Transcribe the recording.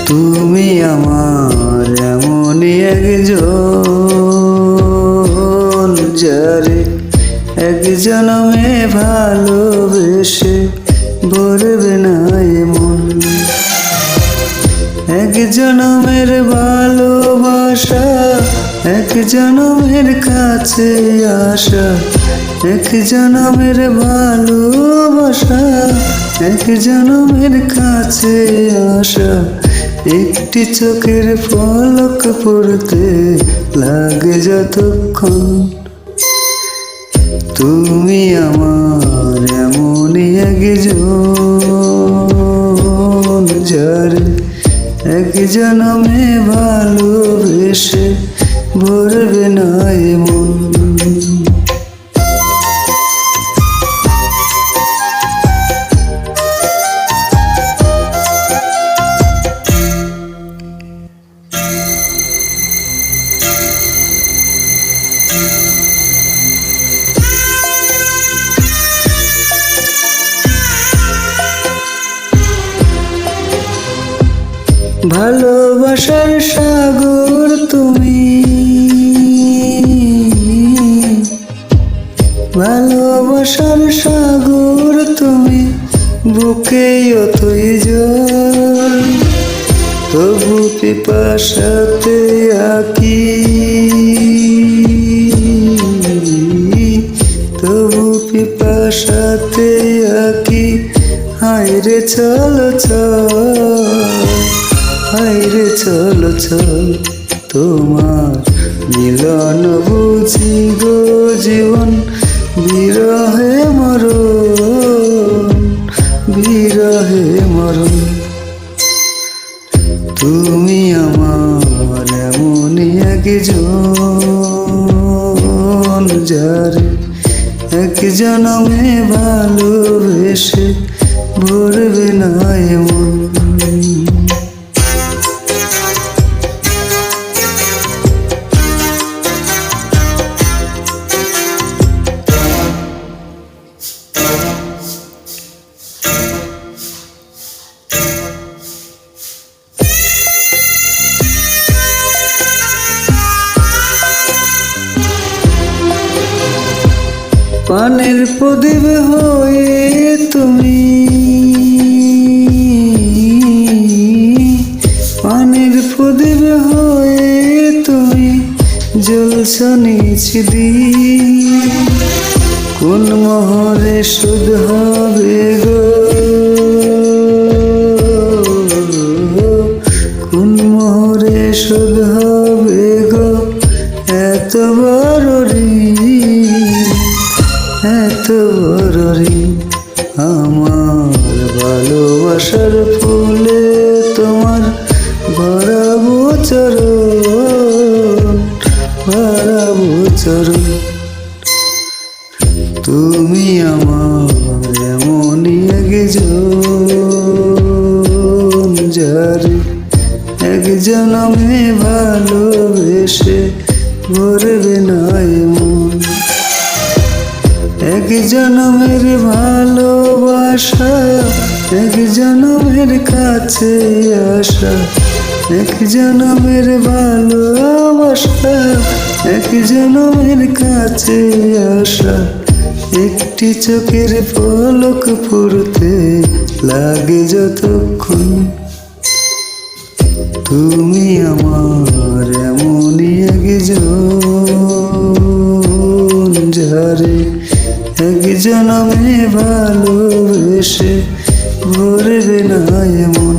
তুমি আমার এমনই একজন যারে এক জনমে ভালোবেসে ভরবে না মন। এক জনমের ভালোবাসা, এক জনমের কাছে আসা, এক জনমের ভালোবাসা, এক জনমের কাছে আসা। একটি চোখের পলক পড়তে লাগে যতক্ষণ। তুমি আমার এমনই একজন যারে এক জনমে ভালোবেসে ভরবে না মন। ভালোবাসার সাগর তুমি, ভালোবাসার সাগর তুমি, বুকে অতই জল, তবু পিপাসাতে আঁকি, তবু পিপাসাতে আঁকি। হায়রে চলো চল, হায়রে চলো চল, তোমার মিলন বুঝি গো জীবন, বিরহে মরণ, বিরহে মরণ। তুমি আমার এমনই একজন যারে এক জনমে ভালোবেসে ভরবে না মন। পানের প্রদীপ হয়ে তুমি, পানের প্রদীপ হয়ে তুমি জ্বলছ নিজ দিন। কোন মোহরে শুদ্ধ হবে গো, কোন মোহরে শুদ্ধ হবে গো এত বড় ঋণ, এত বড় ঋণ। আমার ভালোবাসার ফুলে তোমার ভরাবো চরণ, ভরাবো চরণ। তুমি আমার এমনই একজন যারে এক জনমে ভালোবেসে ভরবে না মন। এক জনমের ভালোবাসা, এক জনমের কাছে আসা, এক জনমের ভালোবাসা, এক জনমের কাছে আসা। একটি চোখের পলক পড়তে লাগে যতক্ষণ। তুমি আমার এমনই একজন যারে এক জনমে ভালোবেসে ভরবে না মন।